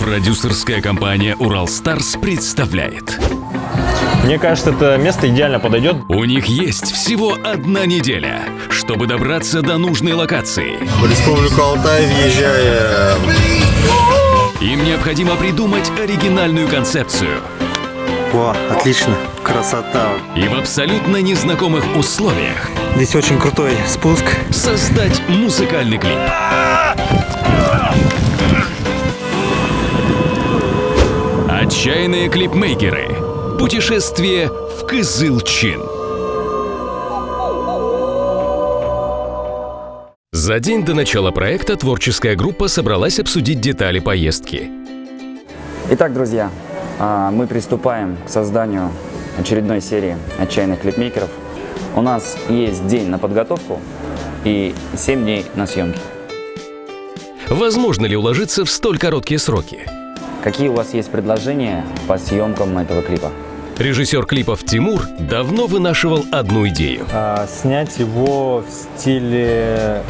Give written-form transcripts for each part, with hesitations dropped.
Продюсерская компания «Уралстарс» представляет. Мне кажется, это место идеально подойдет. У них есть всего 1 неделя, чтобы добраться до нужной локации. В Республику Алтай въезжаем. Им необходимо придумать оригинальную концепцию. О, отлично, красота. И в абсолютно незнакомых условиях Здесь очень крутой спуск. создать музыкальный клип. Отчаянные клипмейкеры. Путешествие в Кызылчин. За день до начала проекта творческая группа собралась обсудить детали поездки. Итак, друзья, мы приступаем к созданию очередной серии отчаянных клипмейкеров. У нас есть день на подготовку и 7 дней на съемки. Возможно ли уложиться в столь короткие сроки? Какие у вас есть предложения по съемкам этого клипа? Режиссер клипов Тимур давно вынашивал одну идею. Снять его в стиле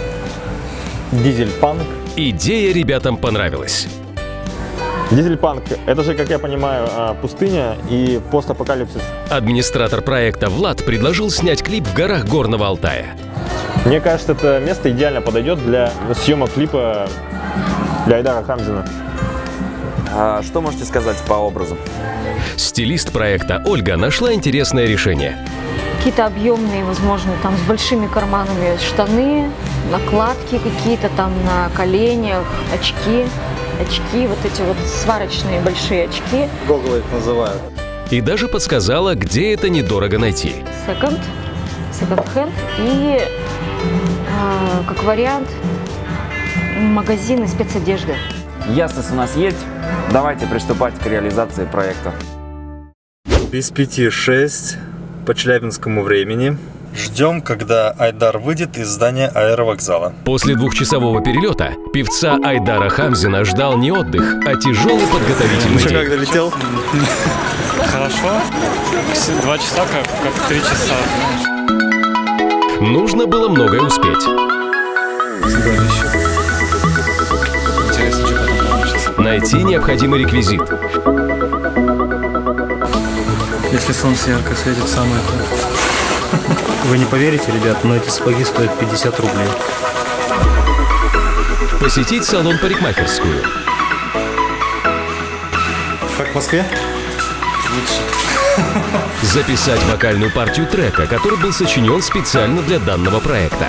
дизель-панк. Идея ребятам понравилась. Дизель-панк – это же, как я понимаю, пустыня и постапокалипсис. Администратор проекта Влад предложил снять клип в горах Горного Алтая. Мне кажется, это место идеально подойдет для съемок клипа для Айдара Хамзина. Что можете сказать по образу? Стилист проекта Ольга нашла интересное решение. Какие-то объемные, возможно, там с большими карманами штаны, накладки какие-то там на коленях, очки, вот эти вот сварочные большие очки. Гоголы их называют. И даже подсказала, где это недорого найти. Секонд-хенд и, как вариант, магазины спецодежды. Ясность у нас есть. Давайте приступать к реализации проекта. Без 5-6 по челябинскому времени. Ждем, когда Айдар выйдет из здания аэровокзала. После 2-часового перелета певца Айдара Хамзина ждал не отдых, а тяжелый подготовительный Как день. долетел? Хорошо. 2 часа, как 3 часа. Нужно было многое успеть. Найти необходимый реквизит. Если солнце ярко светит, самое то. Вы не поверите, ребят, но эти сапоги стоят 50 рублей. Посетить салон-парикмахерскую. Как в Москве? Записать вокальную партию трека, который был сочинен специально для данного проекта.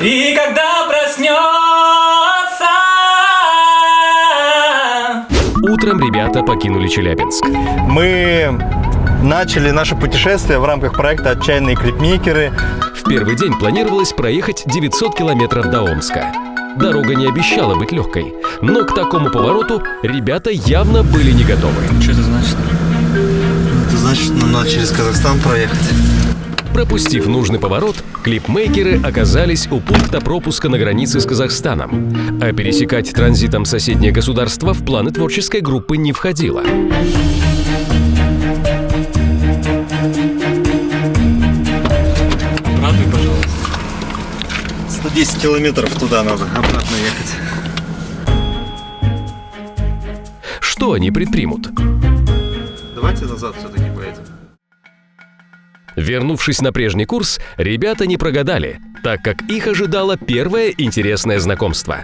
И когда проснется... Утром ребята покинули Челябинск. Мы начали наше путешествие в рамках проекта «Отчаянные клипмейкеры». В первый день планировалось проехать 900 километров до Омска. Дорога не обещала быть легкой, но к такому повороту ребята явно были не готовы. Что это значит? Это значит, нам надо через Казахстан проехать. Пропустив нужный поворот, клипмейкеры оказались у пункта пропуска на границе с Казахстаном, а пересекать транзитом соседнее государство в планы творческой группы не входило. Радуй, пожалуйста. 110 километров туда надо, обратно ехать. Что они предпримут? Давайте назад все-таки поедем. Вернувшись на прежний курс, ребята не прогадали, так как их ожидало первое интересное знакомство.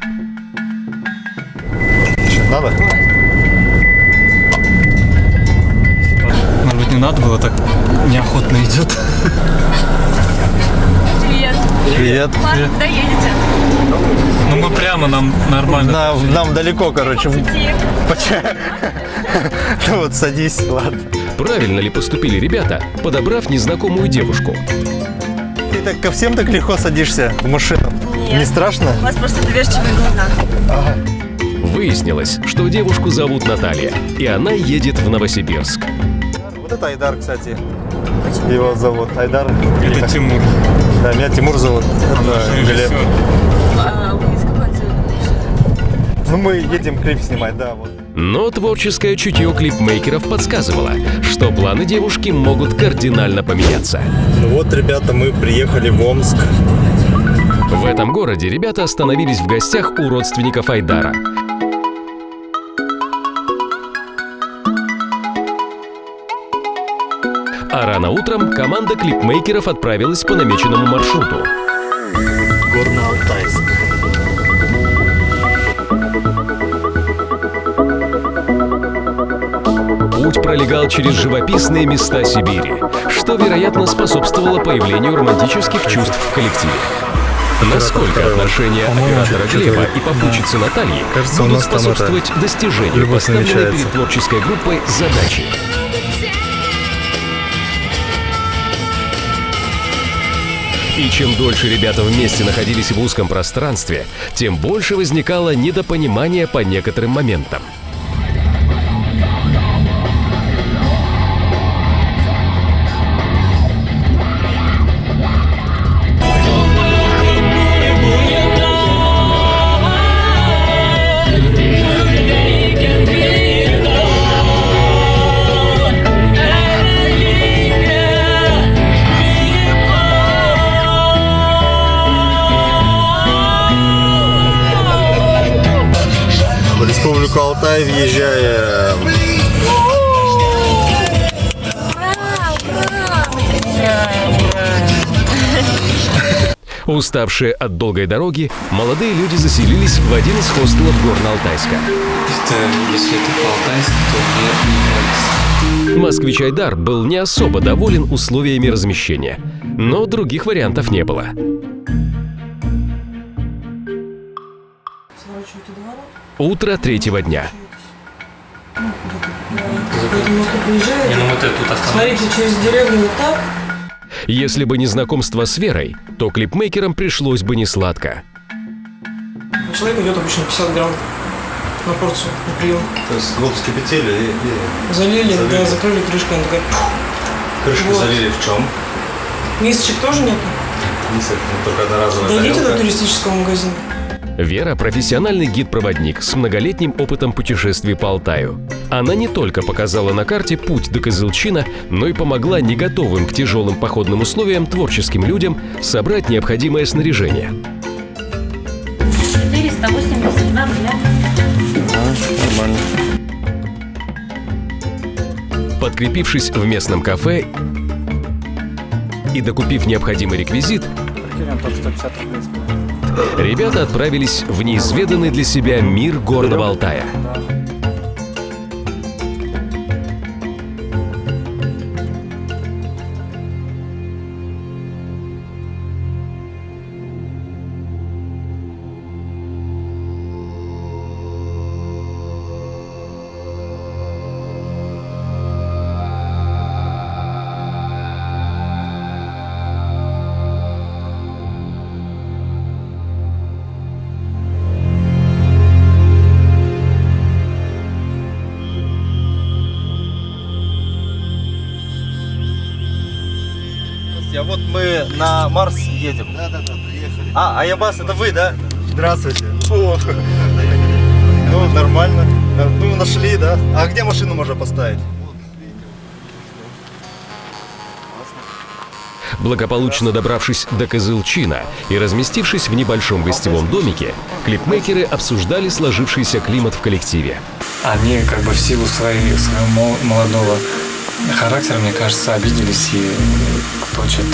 Надо? Может быть, не надо было, так неохотно идет. Привет. Куда едете? Ну мы прямо, нам нормально. Нам далеко, короче. Ну вот, садись, ладно. Правильно ли поступили ребята, подобрав незнакомую девушку? Ты так ко всем так легко садишься в машину? Нет. Не страшно? У вас просто доверчивые глаза. Выяснилось, что девушку зовут Наталья, и она едет в Новосибирск. Вот это Айдар, кстати. Его зовут Айдар. Это Тимур. Да, меня Тимур зовут. Это Глеб. А вы из какой отсюда? Ну, мы едем клип снимать, да, вот. Но творческое чутье клипмейкеров подсказывало, что планы девушки могут кардинально поменяться. Ну вот, ребята, мы приехали в Омск. В этом городе ребята остановились в гостях у родственников Айдара. А рано утром команда клипмейкеров отправилась по намеченному маршруту. Горно-Алтайск. Путь пролегал через живописные места Сибири, что, вероятно, способствовало появлению романтических чувств в коллективе. Насколько отношения оператора Глеба и попутчицы Натальи будут способствовать достижению поставленной перед творческой группой задачи? И чем дольше ребята вместе находились в узком пространстве, тем больше возникало недопонимание по некоторым моментам. В Республику Алтай въезжаем. Уставшие от долгой дороги, молодые люди заселились в один из хостелов Горно-Алтайска. Если это по-алтайски, то мне не нравится. Москвич Айдар был не особо доволен условиями размещения, но других вариантов не было. Утро третьего дня. Не, ну мы тут остановимся. Смотрите, через деревню вот так. Если бы не знакомство с Верой, то клипмейкерам пришлось бы несладко. Человек идет обычно 50 грамм на порцию, на прием. То есть воду вскипятили и Залили, да, закрыли крышкой. крышку Вот. залили в чем? Мисочек тоже нет? Мисок, только одноразовая Дойдите тарелка. до туристического магазина. Вера – профессиональный гид-проводник с многолетним опытом путешествий по Алтаю. Она не только показала на карте путь до Кызылчина, но и помогла не готовым к тяжелым походным условиям творческим людям собрать необходимое снаряжение. 480 грамм для... Нормально. Подкрепившись в местном кафе и докупив необходимый реквизит, ребята отправились в неизведанный для себя мир Горного Алтая. А вот мы на Марс едем. Да, приехали. А Аябас, это вы, да? Здравствуйте. О, ну, нормально. Ну, нашли, да? А где машину можно поставить? Благополучно добравшись до Кызылчина и разместившись в небольшом гостевом домике, клипмейкеры обсуждали сложившийся климат в коллективе. Они как бы в силу своего молодого характера, мне кажется, обиделись и точат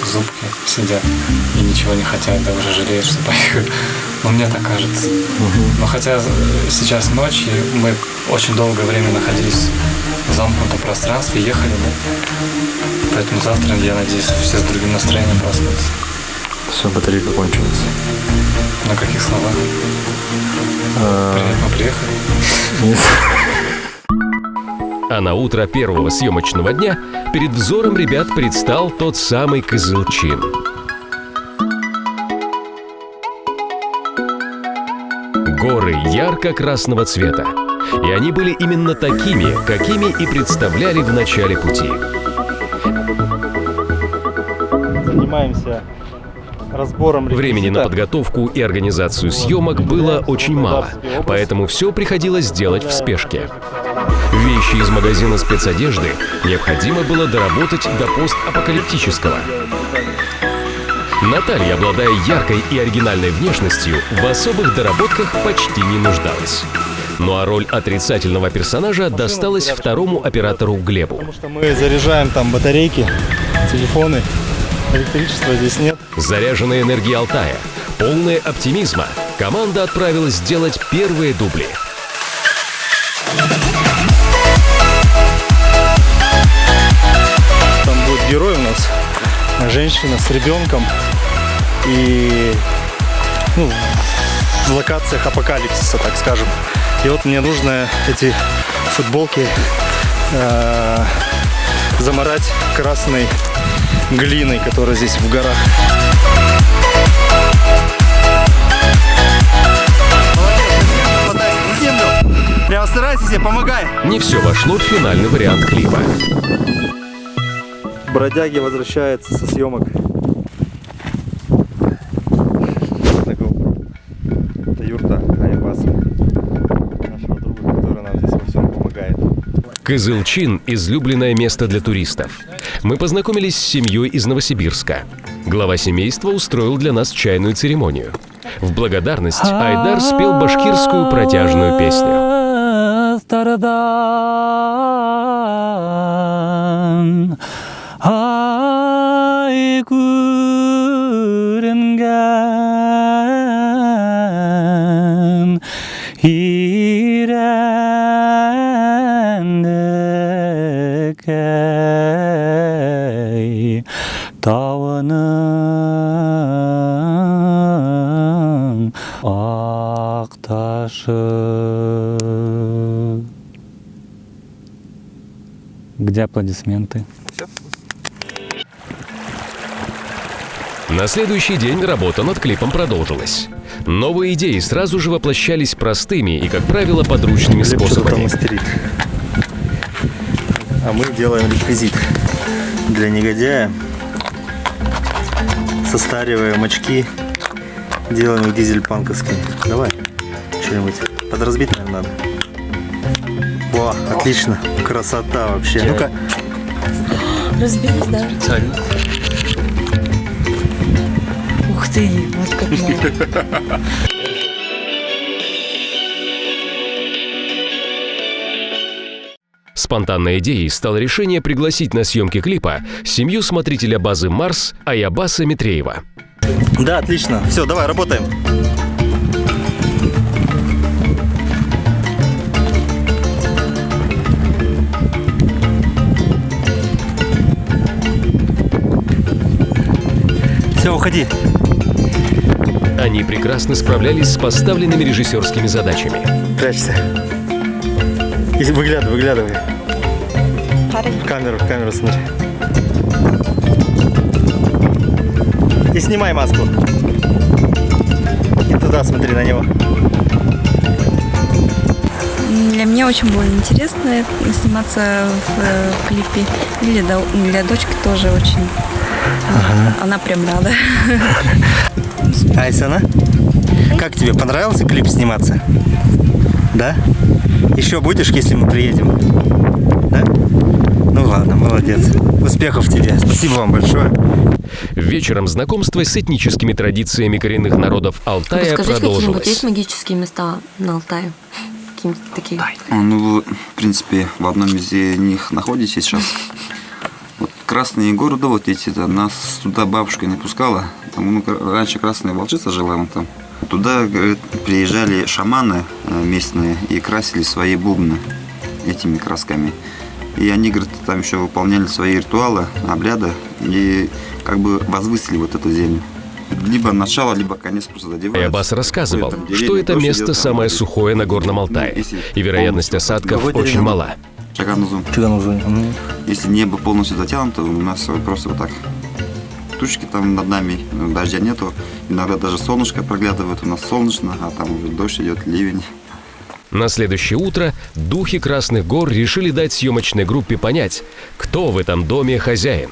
зубки, сидят и ничего не хотят, да уже жалеют, что поехали. Но мне так кажется. Но хотя сейчас ночь, и мы очень долгое время находились в замкнутом пространстве, ехали, да? Поэтому завтра, я надеюсь, все с другим настроением проснутся. Все, батарейка кончилась. На каких словах? Привет, мы приехали. А на утро первого съемочного дня перед взором ребят предстал тот самый Кызылчин. Горы ярко-красного цвета. И они были именно такими, какими и представляли в начале пути. Занимаемся разбором Времени на реквизита. подготовку и организацию съемок было очень мало, поэтому все приходилось делать в спешке. Вещи из магазина спецодежды необходимо было доработать до постапокалиптического. Наталья, обладая яркой и оригинальной внешностью, в особых доработках почти не нуждалась. Ну а роль отрицательного персонажа досталась второму оператору Глебу. Потому что мы заряжаем там батарейки, телефоны, электричества здесь нет. Заряженная энергией Алтая, полная оптимизма, команда отправилась делать первые дубли. Там будет герой у нас, женщина с ребенком, и в локациях апокалипсиса, так скажем. И вот мне нужно эти футболки замарать красной глиной, которая здесь в горах. Молодец, прямо старайся себе, помогай. Не все вошло в финальный вариант клипа. Бродяги возвращаются со съемок. Это юрта Аябаса, нашего друга, который нам здесь во всем помогает. Кызылчин – излюбленное место для туристов. Мы познакомились с семьей из Новосибирска. Глава семейства устроил для нас чайную церемонию. В благодарность Айдар спел башкирскую протяжную песню. Тауының ақ ташы. Где аплодисменты? На следующий день работа над клипом продолжилась. Новые идеи сразу же воплощались простыми и, как правило, подручными способами. А мы делаем реквизит для негодяя. Состариваем очки, делаем их дизель-панковскими. Давай, что-нибудь. Подразбить, наверное, надо. Во, отлично, красота вообще. Ну-ка. Разбились, да? Специально. Ух ты, вот как надо. Спонтанной идеей стало решение пригласить на съемки клипа семью смотрителя базы «Марс» Аябаса Митреева. Да, отлично. Все, давай, работаем. Все, уходи. Они прекрасно справлялись с поставленными режиссерскими задачами. Прячься. И выглядывай. В камеру смотри. И снимай маску. И туда смотри на него. Для меня очень было интересно сниматься в клипе. И для дочки тоже очень. Она прям рада. Айсана, как тебе? Понравился клип сниматься? Да? Еще будешь, если мы приедем? Да? Ну ладно, молодец. Успехов тебе. Спасибо вам большое. Вечером знакомство с этническими традициями коренных народов Алтая Расскажите, какие-нибудь продолжилось. есть магические места на Алтае? Какие-нибудь такие? Ну, вы, в принципе, в одном из них находитесь сейчас. Вот Красные горы, да, вот эти, да, нас туда бабушка не пускала. Там, раньше Красная Волчица жила вон там. Туда, говорит, приезжали шаманы местные и красили свои бубны этими красками. И они, говорит, там еще выполняли свои ритуалы, обряды и как бы возвысили вот эту землю. Либо начало, либо конец просто задевают. Аябас рассказывал, что это место самое сухое на Горном Алтае, и вероятность осадков очень мала. Чаганузу. Если небо полностью затянуто, у нас просто вот так тучки там над нами, дождя нету. Иногда даже солнышко проглядывает, у нас солнечно, а там уже дождь идет, ливень. На следующее утро духи Красных гор решили дать съемочной группе понять, кто в этом доме хозяин.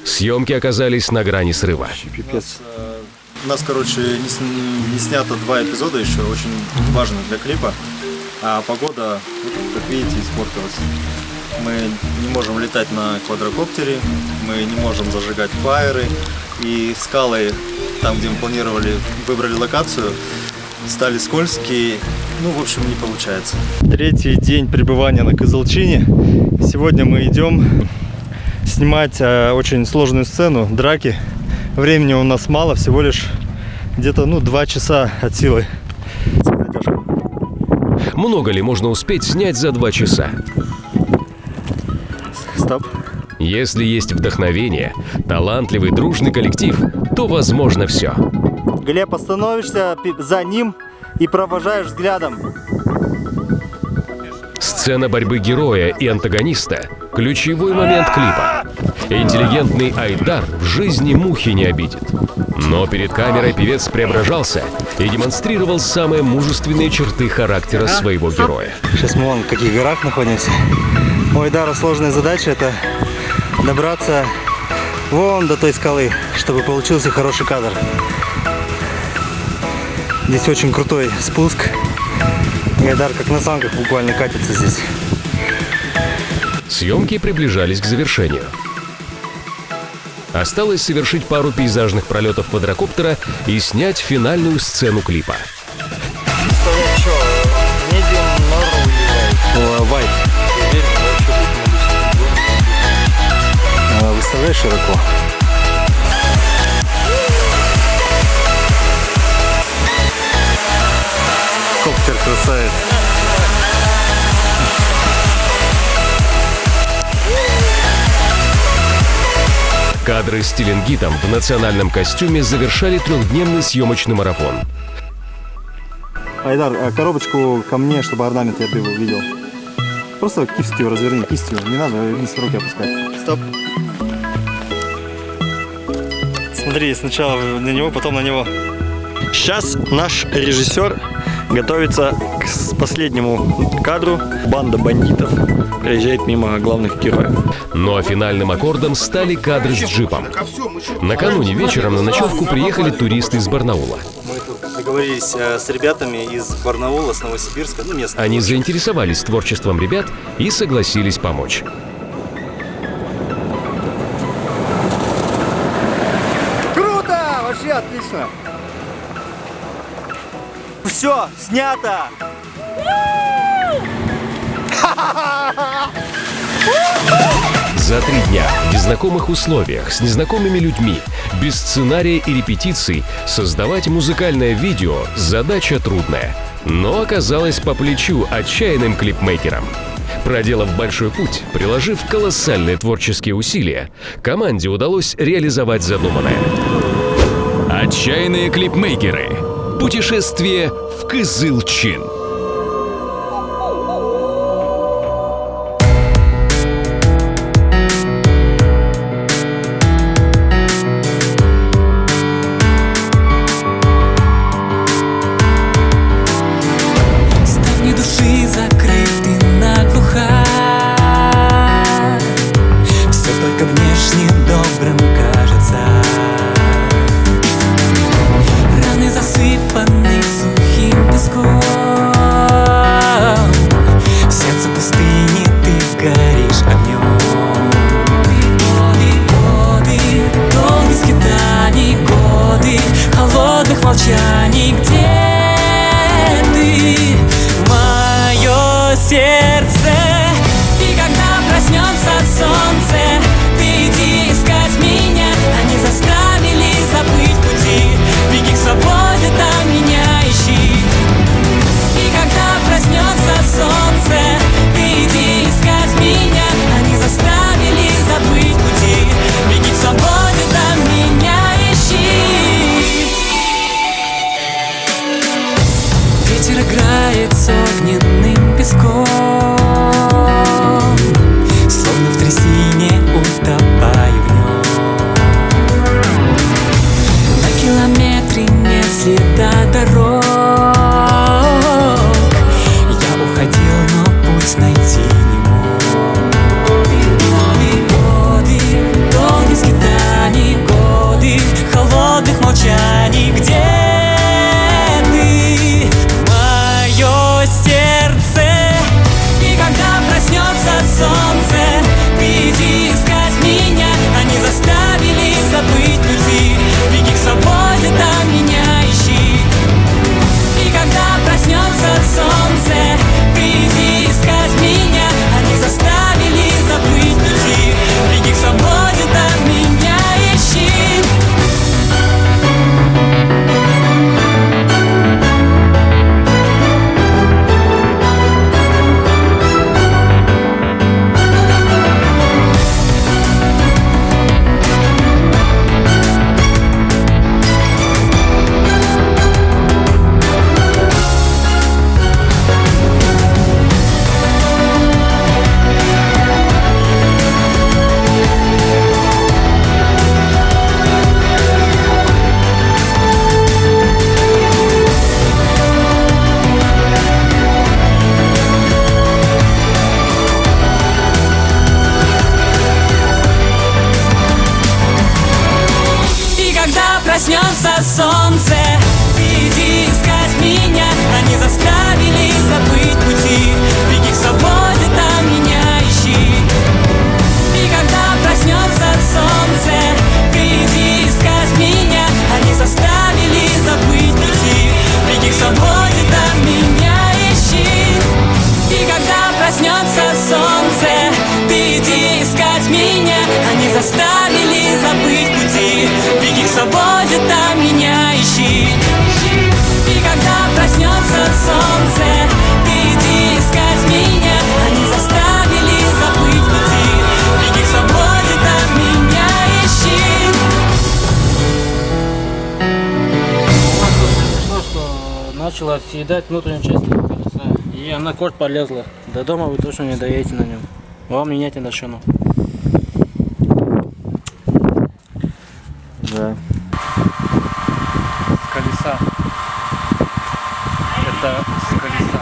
Съемки оказались на грани срыва. Пипец. У нас, короче, не снято 2 эпизода еще, очень важных для клипа. А погода, как видите, испортилась. Мы не можем летать на квадрокоптере, мы не можем зажигать фаеры. И скалы, там, где мы планировали, выбрали локацию, стали скользкие. Ну, в общем, не получается. Третий день пребывания на Кызылчине. Сегодня мы идем снимать очень сложную сцену, драки. Времени у нас мало, всего лишь где-то 2 часа от силы. Много ли можно успеть снять за 2 часа? Стоп. Если есть вдохновение, талантливый, дружный коллектив, то возможно все. Глеб, остановишься за ним и провожаешь взглядом. Сцена борьбы героя и антагониста – ключевой момент клипа. Интеллигентный Айдар в жизни мухи не обидит. Но перед камерой певец преображался и демонстрировал самые мужественные черты характера своего героя. Сейчас мы вон в каких горах находимся. У Айдара сложная задача – это добраться вон до той скалы, чтобы получился хороший кадр. Здесь очень крутой спуск. И Айдар как на санках буквально катится здесь. Съемки приближались к завершению. Осталось совершить пару пейзажных пролетов квадрокоптера и снять финальную сцену клипа. Выставляй широко. Коптер красавец. Кадры с Теленгитом в национальном костюме завершали 3-дневный съемочный марафон. Айдар, коробочку ко мне, чтобы орнамент я увидел. Просто кистью разверни, кистью. Не надо вниз руки опускать. Стоп. Смотри, сначала на него, потом на него. Сейчас наш режиссер готовится к последнему кадру. Банда бандитов проезжает мимо главных героев. Ну а финальным аккордом стали кадры с джипом. Накануне вечером на ночевку приехали туристы из Барнаула. Мы тут договорились с ребятами из Барнаула, с Новосибирска, местные. Они заинтересовались творчеством ребят и согласились помочь. Круто! Вообще отлично! Все, снято! За 3 дня в незнакомых условиях, с незнакомыми людьми, без сценария и репетиций создавать музыкальное видео – задача трудная, но оказалась по плечу отчаянным клипмейкерам. Проделав большой путь, приложив колоссальные творческие усилия, команде удалось реализовать задуманное. Отчаянные клипмейкеры. Путешествие в Кызылчин. Ставни души закрыты наглухо. Все только внешне добрым кажется. Раны засыпаны сухим песком. В сердце пустыни ты горишь огнем. Годы долгих скитаний, годы холодных молчаний. Где ты, мое сердце? И когда проснется солнце, ты иди искать меня. Они заставили забыть пути. Беги к свободе, там меня ищи. И когда проснется солнце, ты иди искать меня. Они заставили забыть пути. Беги к свободе, там меня ищи. Ветер играет с огненным песком, словно в трясине утопаю в нем. На километре нет следа дорог. Я уходил, но путь найти не мог. Годы долгих скитаний, годы холодных молчаний. Где ты, мое сердце? солнце. Ты иди искать меня, они заставили забыть пути. Беги к свободе, там меня ищи. И когда проснется солнце, ты иди искать меня, они заставили забыть пути. Беги к свободе, там меня ищи. И когда проснется солнце, ты иди искать меня, они заставили забыть пути. Беги к свободе, там меня ищи. И когда проснется солнце, ты иди искать меня, они заставили забыть пути. Беги к свободе, там меня ищи. Пришло, что начала съедать внутреннюю часть колеса. И она корт полезла. До дома вы точно не доедете на нем. Вам менять на шину. Да. С колеса. Это с колеса.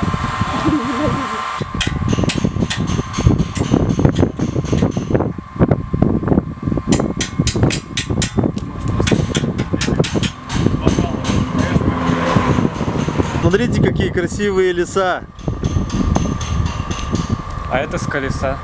Смотрите, какие красивые леса. А это с колеса.